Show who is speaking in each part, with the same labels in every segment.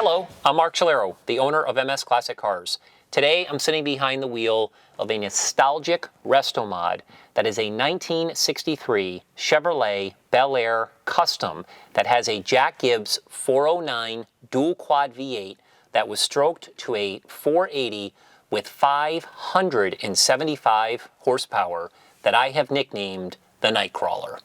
Speaker 1: Hello, I'm Mark Chilero, the owner of MS Classic Cars. Today I'm sitting behind the wheel of a nostalgic restomod that is a 1963 Chevrolet Bel Air Custom that has a Jack Gibb's 409 dual quad V8 that was stroked to a 480 with 575 horsepower that I have nicknamed the Nightcrawler.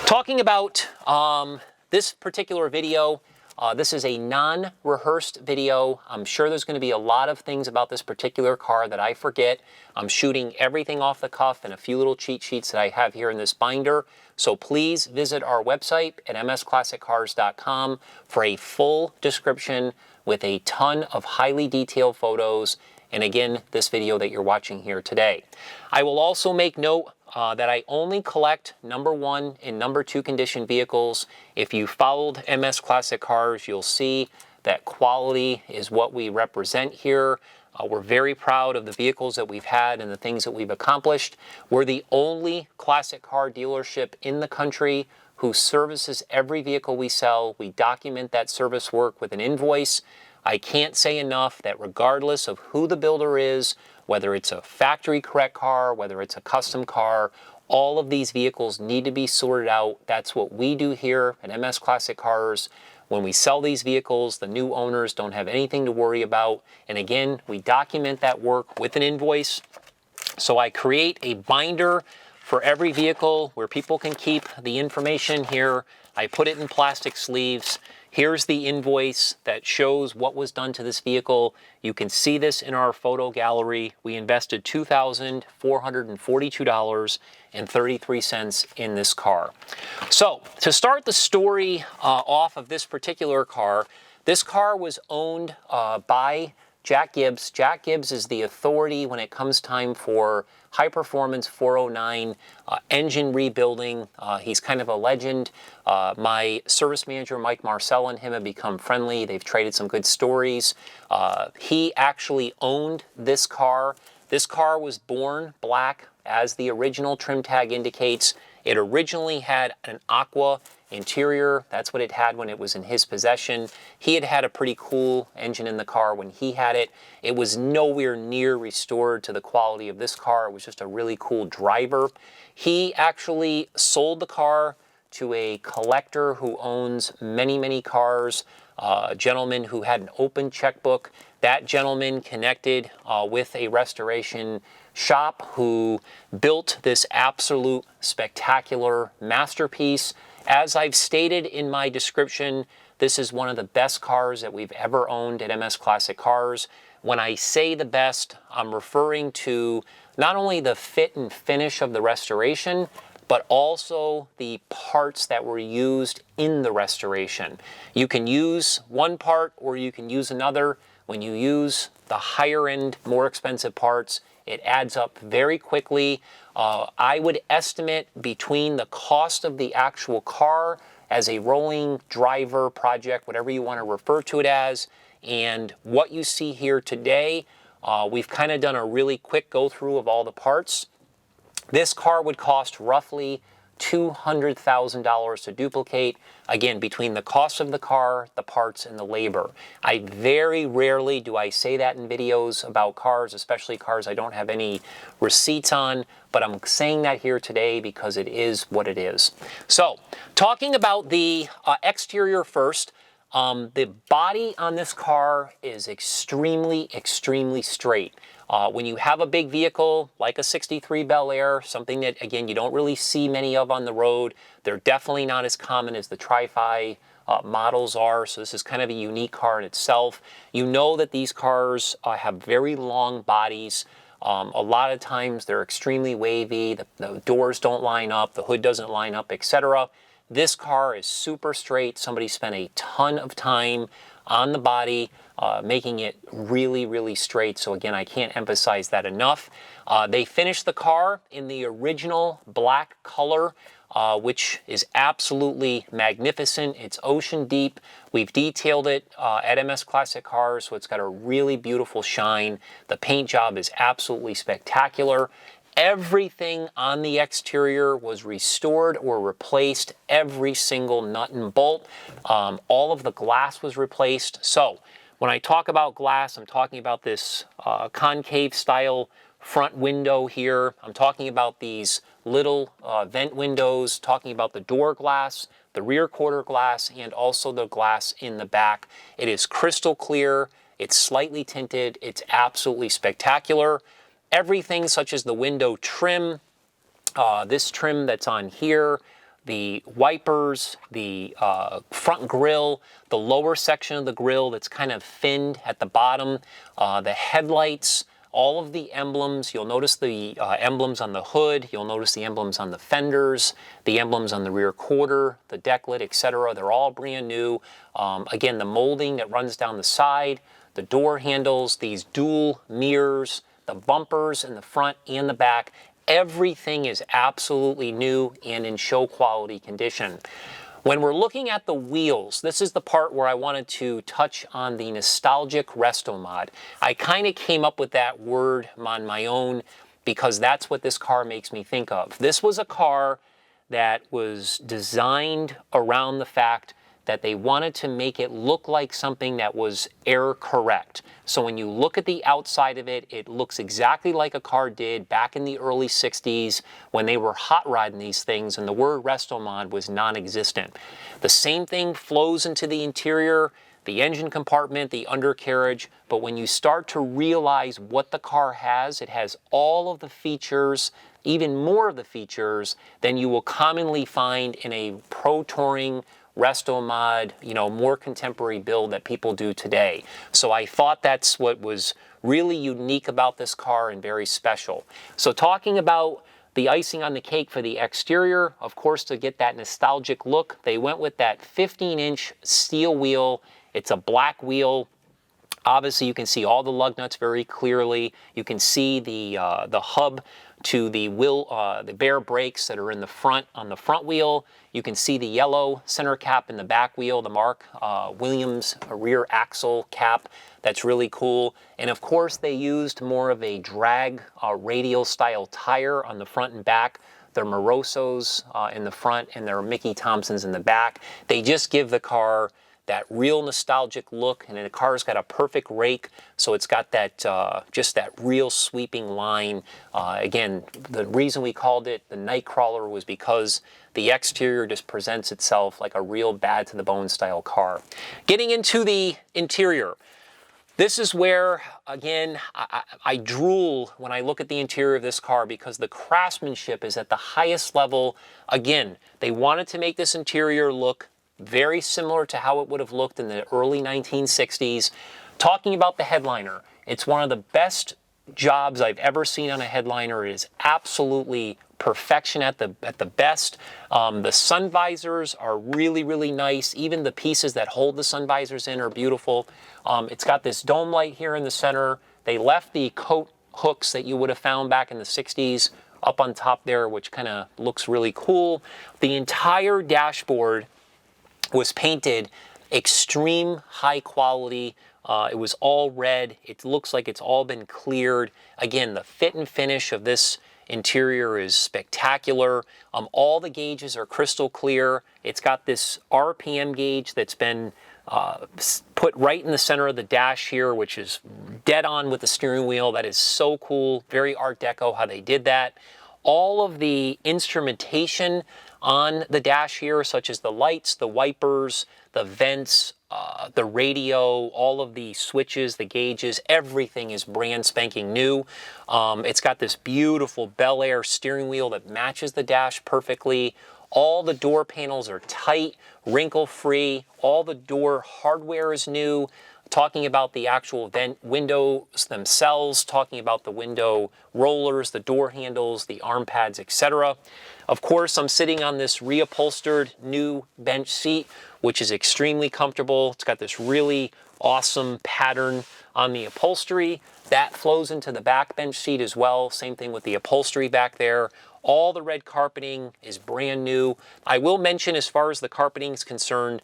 Speaker 1: Talking about this particular video, this is a non-rehearsed video. I'm sure there's going to be a lot of things about this particular car that I forget. I'm shooting everything off the cuff and a few little cheat sheets that I have here in this binder. So please visit our website at msclassiccars.com for a full description with a ton of highly detailed photos. And again, this video that you're watching here today. I will also make note that I only collect #1 and #2 condition vehicles. If you followed MS Classic Cars, you'll see that quality is what we represent here. We're very proud of the vehicles that we've had and the things that we've accomplished. We're the only classic car dealership in the country who services every vehicle we sell. We document that service work with an invoice. I can't say enough that regardless of who the builder is, whether it's a factory correct car, whether it's a custom car, all of these vehicles need to be sorted out. That's what we do here at MS Classic Cars. When we sell these vehicles, the new owners don't have anything to worry about. And again, we document that work with an invoice. So I create a binder for every vehicle where people can keep the information here. I put it in plastic sleeves. Here's the invoice that shows what was done to this vehicle. You can see this in our photo gallery. We invested $2,442.33 in this car. So to start the story off of this particular car, this car was owned by Jack Gibbs. Jack Gibbs is the authority when it comes time for high-performance 409 engine rebuilding. He's kind of a legend. My service manager, Mike Marcel, and him have become friendly. They've traded some good stories. He actually owned this car. This car was born black, as the original trim tag indicates. It originally had an aqua interior. That's what it had when it was in his possession. He had a pretty cool engine in the car when he had it. It was nowhere near restored to the quality of this car. It was just a really cool driver. He actually sold the car to a collector who owns many, many cars, a gentleman who had an open checkbook. That gentleman connected with a restoration shop who built this absolute spectacular masterpiece. As I've stated in my description, this is one of the best cars that we've ever owned at MS Classic Cars. When I say the best, I'm referring to not only the fit and finish of the restoration, but also the parts that were used in the restoration. You can use one part or you can use another. When you use the higher end, more expensive parts, it adds up very quickly. I would estimate between the cost of the actual car as a rolling driver project, whatever you want to refer to it as, and what you see here today, we've kind of done a really quick go through of all the parts. This car would cost roughly $200,000 to duplicate, again, between the cost of the car, the parts, and the labor. I very rarely do I say that in videos about cars, especially cars I don't have any receipts on, but I'm saying that here today because it is what it is. So, talking about the exterior first, the body on this car is extremely straight. When you have a big vehicle like a 63 Bel Air, something that, again, you don't really see many of on the road, they're definitely not as common as the Tri-Fi models are, so this is kind of a unique car in itself. You know that these cars have very long bodies. A lot of times they're extremely wavy, the doors don't line up, the hood doesn't line up, etc. This car is super straight. Somebody spent a ton of time on the body, making it really straight. So again, I can't emphasize that enough. They finished the car in the original black color, which is absolutely magnificent. It's ocean deep. We've detailed it at MS Classic Cars, so it's got a really beautiful shine. The paint job is absolutely spectacular. Everything on the exterior was restored or replaced, every single nut and bolt. All of the glass was replaced. So when I talk about glass, I'm talking about this concave style front window here. I'm talking about these little vent windows, talking about the door glass, the rear quarter glass, and also the glass in the back. It is crystal clear. It's slightly tinted. It's absolutely spectacular. Everything such as the window trim, this trim that's on here, the wipers, the front grille, the lower section of the grille that's kind of finned at the bottom, the headlights, all of the emblems. You'll notice the emblems on the hood, you'll notice the emblems on the fenders, the emblems on the rear quarter, the deck lid, etc. They're all brand new. Again, the molding that runs down the side, the door handles, these dual mirrors, the bumpers in the front and the back, everything is absolutely new and in show quality condition. When we're looking at the wheels, this is the part where I wanted to touch on the nostalgic restomod. I kind of came up with that word on my own because that's what this car makes me think of. This was a car that was designed around the fact that they wanted to make it look like something that was error correct. So when you look at the outside of it, it looks exactly like a car did back in the early 60s when they were hot rodding these things and the word restomod was non-existent. The same thing flows into the interior, the engine compartment, the undercarriage, but when you start to realize what the car has, it has all of the features, even more of the features than you will commonly find in a Pro Touring Restomod, you know, more contemporary build that people do today. So I thought that's what was really unique about this car and very special. So talking about the icing on the cake for the exterior, of course, to get that nostalgic look, they went with that 15-inch steel wheel. It's a black wheel. Obviously, you can see all the lug nuts very clearly. You can see the hub to the bare brakes that are in the front on the front wheel. You can see the yellow center cap in the back wheel, the Mark Williams rear axle cap. That's really cool. And of course, they used more of a drag radial style tire on the front and back. Their Morosos in the front and their Mickey Thompsons in the back. They just give the car that real nostalgic look, and the car's got a perfect rake, so it's got that just that real sweeping line. Again, the reason we called it the Nightcrawler was because the exterior just presents itself like a real bad to the bone style car. Getting into the interior, this is where, again, I drool when I look at the interior of this car because the craftsmanship is at the highest level. Again, they wanted to make this interior look very similar to how it would have looked in the early 1960s. Talking about the headliner, it's one of the best jobs I've ever seen on a headliner. It is absolutely perfection at the best. The sun visors are really, really nice. Even the pieces that hold the sun visors in are beautiful. It's got this dome light here in the center. They left the coat hooks that you would have found back in the 60s up on top there, which kind of looks really cool. The entire dashboard was painted extreme high quality. It was all red. It looks like it's all been cleared. Again, the fit and finish of this interior is spectacular. All the gauges are crystal clear. It's got this RPM gauge that's been put right in the center of the dash here, which is dead on with the steering wheel. That is so cool. Very Art Deco how they did that. All of the instrumentation on the dash here, such as the lights, the wipers, the vents, the radio, all of the switches, the gauges, everything is brand spanking new. It's got this beautiful Bel Air steering wheel that matches the dash perfectly. All the door panels are tight, wrinkle-free. All the door hardware is new. Talking about the actual windows themselves, talking about the window rollers, the door handles, the arm pads, etc. Of course, I'm sitting on this reupholstered new bench seat, which is extremely comfortable. It's got this really awesome pattern on the upholstery. That flows into the back bench seat as well. Same thing with the upholstery back there. All the red carpeting is brand new. I will mention, as far as the carpeting is concerned,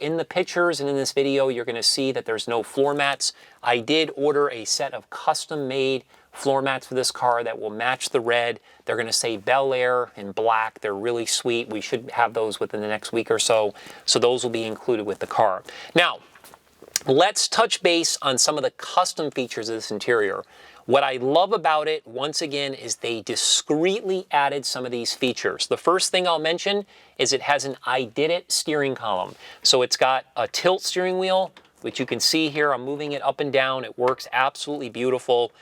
Speaker 1: in the pictures and in this video, you're going to see that there's no floor mats. I did order a set of custom-made floor mats for this car that will match the red. They're going to say Bel Air in black. They're really sweet. We should have those within the next week or so. So those will be included with the car. Now, let's touch base on some of the custom features of this interior. What I love about it, once again, is they discreetly added some of these features. The first thing I'll mention is it has an Ididit steering column. So it's got a tilt steering wheel, which you can see here. I'm moving it up and down. It works absolutely beautiful.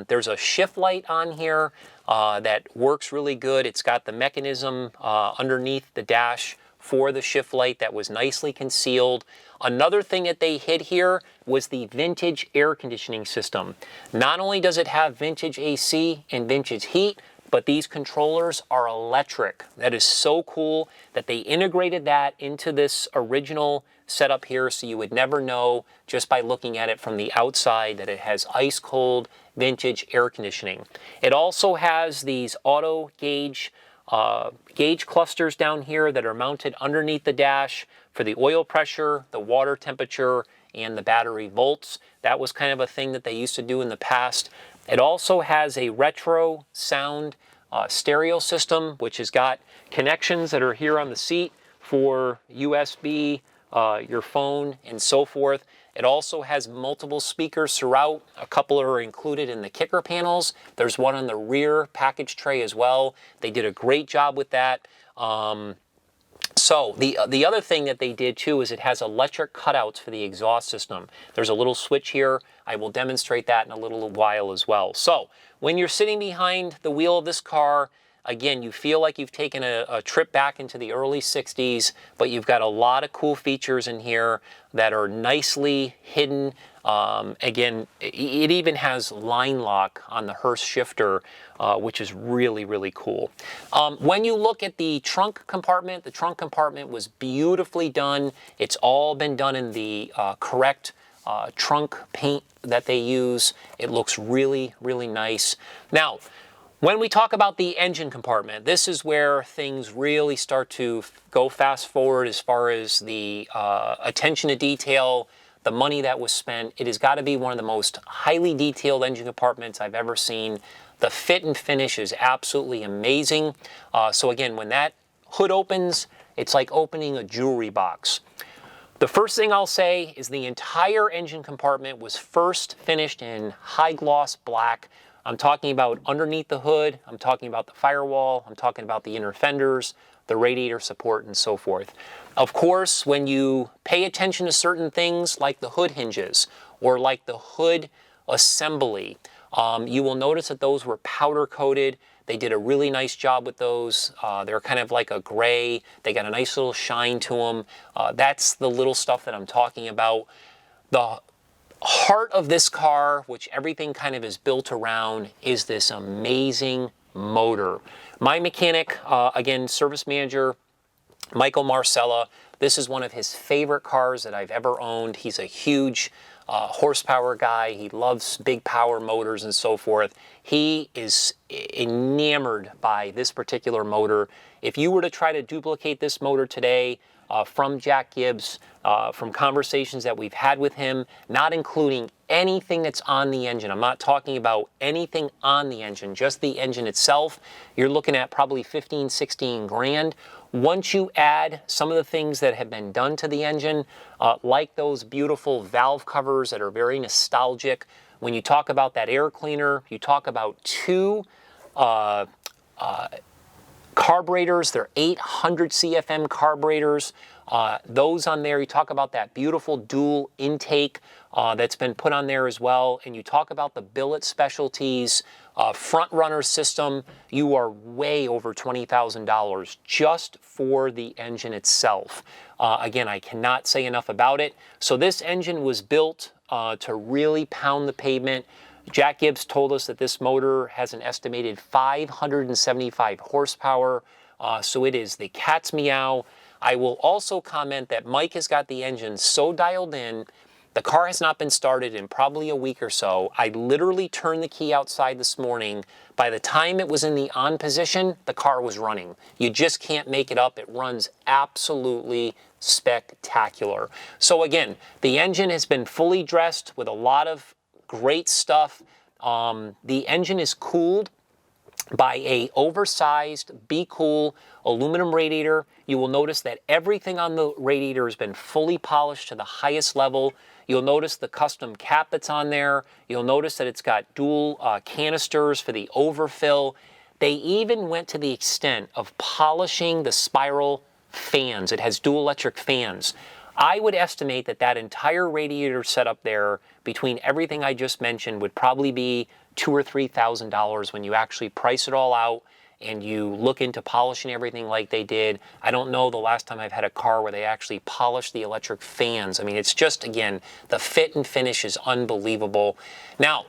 Speaker 1: There's a shift light on here that works really good. It's got the mechanism underneath the dash for the shift light that was nicely concealed. Another thing that they hid here was the vintage air conditioning system. Not only does it have vintage AC and vintage heat, but these controllers are electric. That is so cool that they integrated that into this original setup here, so you would never know just by looking at it from the outside that it has ice cold vintage air conditioning. It also has these auto gauge clusters down here that are mounted underneath the dash for the oil pressure, the water temperature, and the battery volts. That was kind of a thing that they used to do in the past. It also has a retro sound stereo system, which has got connections that are here on the seat for USB, your phone, and so forth. It also has multiple speakers throughout. A couple are included in the kicker panels. There's one on the rear package tray as well. They did a great job with that. So the other thing that they did too is it has electric cutouts for the exhaust system. There's a little switch here. I will demonstrate that in a little while as well. So when you're sitting behind the wheel of this car, again, you feel like you've taken a trip back into the early 60s, but you've got a lot of cool features in here that are nicely hidden. Again, it even has line lock on the Hurst shifter, which is really, really cool. When you look at the trunk compartment was beautifully done. It's all been done in the correct trunk paint that they use. It looks really, really nice. Now, when we talk about the engine compartment, this is where things really start to go fast forward as far as the attention to detail, the money that was spent. It has got to be one of the most highly detailed engine compartments I've ever seen. The fit and finish is absolutely amazing. So again, when that hood opens, it's like opening a jewelry box. The first thing I'll say is the entire engine compartment was first finished in high gloss black. I'm talking about underneath the hood, I'm talking about the firewall, I'm talking about the inner fenders, the radiator support, and so forth. Of course, when you pay attention to certain things like the hood hinges or like the hood assembly, you will notice that those were powder coated. They did a really nice job with those. They're kind of like a gray. They got a nice little shine to them. That's the little stuff that I'm talking about. The heart of this car, which everything kind of is built around, is this amazing motor. My mechanic, again, service manager, Michael Marcella, this is one of his favorite cars that I've ever owned. He's a huge horsepower guy. He loves big power motors and so forth. He is enamored by this particular motor. If you were to try to duplicate this motor today from Jack Gibb's, from conversations that we've had with him, not including anything that's on the engine, I'm not talking about anything on the engine, just the engine itself, you're looking at probably 15, 16 grand. Once you add some of the things that have been done to the engine, like those beautiful valve covers that are very nostalgic, when you talk about that air cleaner, you talk about two carburetors, they're 800 CFM carburetors. Those on there, you talk about that beautiful dual intake that's been put on there as well, and you talk about the Billet Specialties front runner system, you are way over $20,000 just for the engine itself. Again, I cannot say enough about it. So this engine was built to really pound the pavement. Jack Gibbs told us that this motor has an estimated 575 horsepower, so it is the cat's meow. I will also comment that Mike has got the engine so dialed in, the car has not been started in probably a week or so. I literally turned the key outside this morning. By the time it was in the on position, the car was running. You just can't make it up. It runs absolutely spectacular. So again, the engine has been fully dressed with a lot of great stuff. The engine is cooled by a oversized Be Cool aluminum radiator. You will notice that everything on the radiator has been fully polished to the highest level. You'll notice the custom cap that's on there. You'll notice that it's got dual canisters for the overfill. They even went to the extent of polishing the spiral fans. It has dual electric fans. I would estimate that that entire radiator setup there, between everything I just mentioned, would probably be $2,000 or $3,000 when you actually price it all out and you look into polishing everything like they did. I don't know the last time I've had a car where they actually polished the electric fans. I mean, it's just, again, the fit and finish is unbelievable. Now,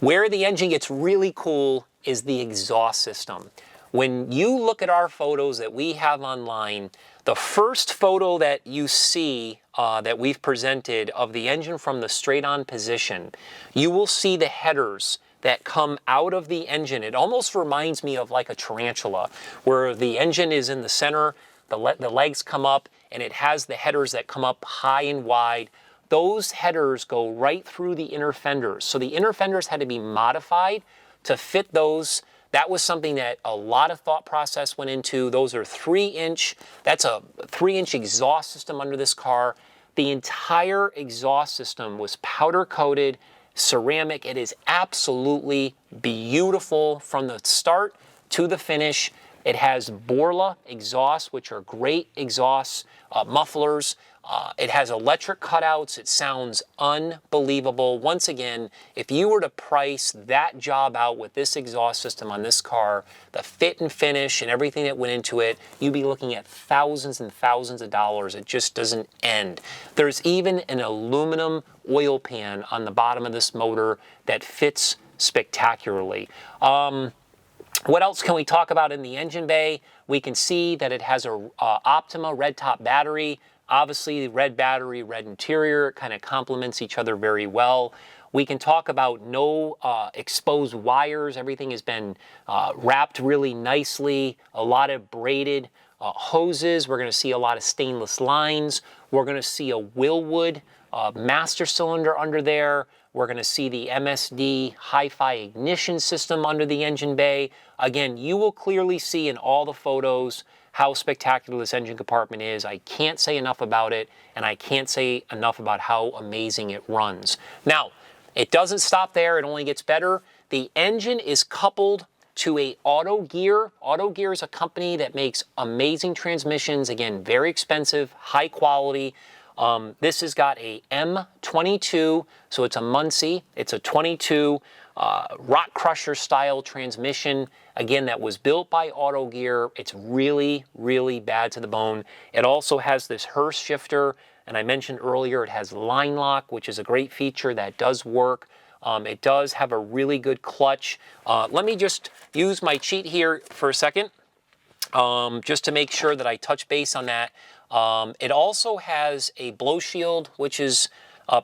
Speaker 1: where the engine gets really cool is the exhaust system. When you look at our photos that we have online, the first photo that you see that we've presented of the engine from the straight on position, you will see the headers that come out of the engine. It almost reminds me of like a tarantula, where the engine is in the center, the legs come up, and it has the headers that come up high and wide. Those headers go right through the inner fenders. So the inner fenders had to be modified to fit those. That was something that a lot of thought process went into. Those are 3-inch, that's a 3-inch exhaust system under this car. The entire exhaust system was powder coated, ceramic. It is absolutely beautiful from the start to the finish. It has Borla exhausts, which are great exhaust mufflers. It has electric cutouts. It sounds unbelievable. Once again, if you were to price that job out with this exhaust system on this car, the fit and finish and everything that went into it, you'd be looking at thousands and thousands of dollars. It just doesn't end. There's even an aluminum oil pan on the bottom of this motor that fits spectacularly. What else can we talk about in the engine bay? We can see that it has a Optima Red top battery. Obviously, the red battery, red interior, kind of complements each other very well. We can talk about no exposed wires. Everything has been wrapped really nicely. A lot of braided hoses. We're going to see a lot of stainless lines. We're going to see a Wilwood master cylinder under there. We're going to see the MSD hi-fi ignition system under the engine bay. Again, you will clearly see in all the photos how spectacular this engine compartment is. I can't say enough about it, and I can't say enough about how amazing it runs. Now, it doesn't stop there. It only gets better. The engine is coupled to a Auto Gear. Auto Gear is a company that makes amazing transmissions. Again, very expensive, high quality. This has got a M22, so it's a Muncie. It's a 22 rock crusher style transmission. Again, that was built by Auto Gear. It's really, really bad to the bone. It also has this Hurst shifter, and I mentioned earlier it has line lock, which is a great feature that does work. It does have a really good clutch. Let me just use my cheat here for a second, just to make sure that I touch base on that. It also has a blow shield, which is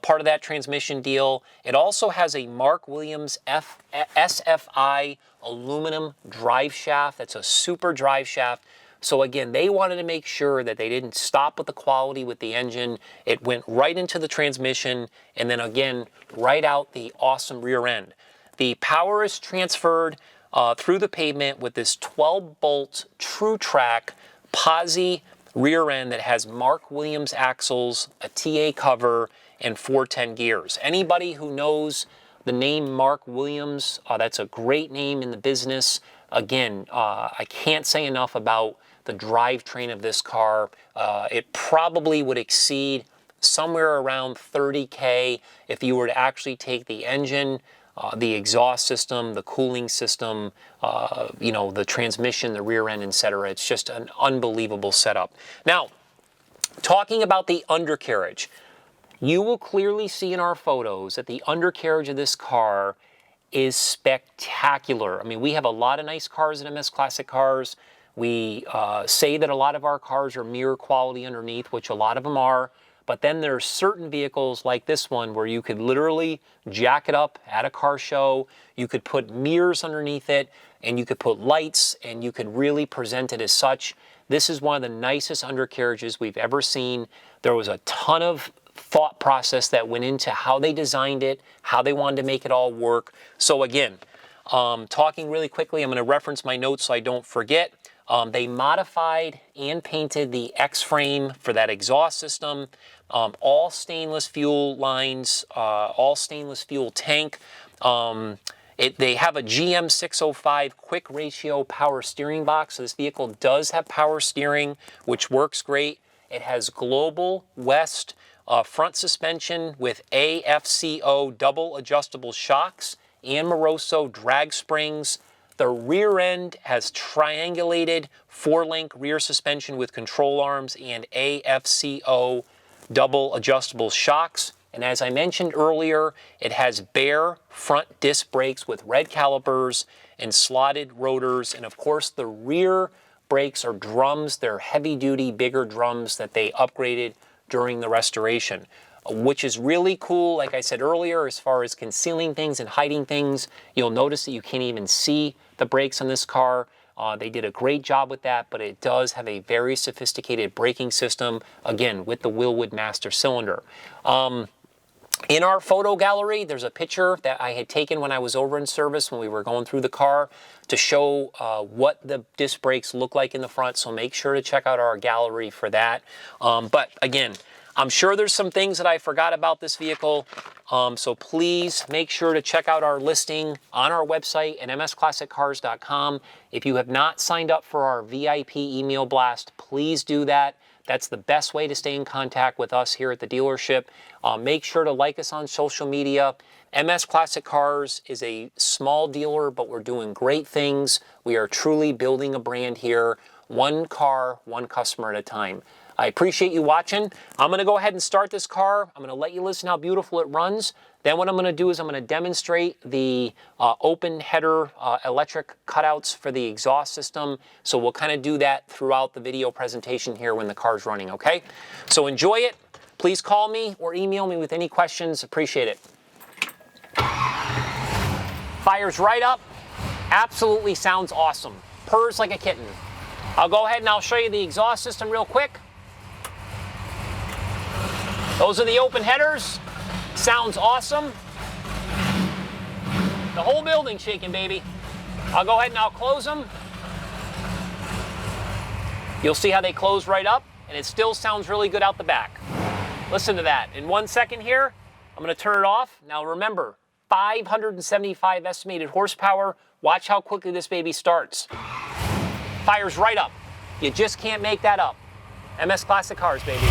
Speaker 1: part of that transmission deal. It also has a Mark Williams SFI aluminum drive shaft. That's a super drive shaft. So again, they wanted to make sure that they didn't stop with the quality with the engine. It went right into the transmission, and then again, right out the awesome rear end. The power is transferred through the pavement with this 12-bolt Tru-Trac POSI rear end that has Mark Williams axles, a TA cover, and 410 gears. Anybody who knows the name Mark Williams, that's a great name in the business. Again, I can't say enough about the drivetrain of this car. It probably would exceed somewhere around 30K if you were to actually take the engine, the exhaust system, the cooling system, you know, the transmission, the rear end, etc. It's just an unbelievable setup. Now, talking about the undercarriage, you will clearly see in our photos that the undercarriage of this car is spectacular. I mean, we have a lot of nice cars in MS Classic Cars. We say that a lot of our cars are mirror quality underneath, which a lot of them are. But then there are certain vehicles like this one where you could literally jack it up at a car show. You could put mirrors underneath it, and you could put lights, and you could really present it as such. This is one of the nicest undercarriages we've ever seen. There was a ton of thought process that went into how they designed it, how they wanted to make it all work. So again, talking really quickly, I'm going to reference my notes so I don't forget. They modified and painted the X-frame for that exhaust system, all stainless fuel lines, all stainless fuel tank. They have a GM 605 quick ratio power steering box. So this vehicle does have power steering, which works great. It has Global West front suspension with AFCO double adjustable shocks and Moroso drag springs. The rear end has triangulated 4-link rear suspension with control arms and AFCO double adjustable shocks. And as I mentioned earlier, it has bare front disc brakes with red calipers and slotted rotors. And of course, the rear brakes are drums. They're heavy-duty, bigger drums that they upgraded during the restoration, which is really cool. Like I said earlier, as far as concealing things and hiding things, you'll notice that you can't even see the brakes on this car. They did a great job with that, but it does have a very sophisticated braking system, again, with the Wilwood master cylinder. In our photo gallery, there's a picture that I had taken when I was over in service when we were going through the car to show what the disc brakes look like in the front, so make sure to check out our gallery for that. But again, I'm sure there's some things that I forgot about this vehicle, so please make sure to check out our listing on our website at msclassiccars.com. If you have not signed up for our VIP email blast, please do that. That's the best way to stay in contact with us here at the dealership. Make sure to like us on social media. MS Classic Cars is a small dealer, but we're doing great things. We are truly building a brand here, one car, one customer at a time. I appreciate you watching. I'm going to go ahead and start this car. I'm going to let you listen how beautiful it runs. Then what I'm going to do is I'm going to demonstrate the open header electric cutouts for the exhaust system. So we'll kind of do that throughout the video presentation here when the car's running, okay? So enjoy it. Please call me or email me with any questions. Appreciate it. Fires right up. Absolutely sounds awesome. Purrs like a kitten. I'll go ahead and I'll show you the exhaust system real quick. Those are the open headers. Sounds awesome. The whole building's shaking, baby. I'll go ahead and I'll close them. You'll see how they close right up, and it still sounds really good out the back. Listen to that. In 1 second here, I'm going to turn it off. Now remember, 575 estimated horsepower. Watch how quickly this baby starts. Fires right up. You just can't make that up. MS Classic Cars, baby.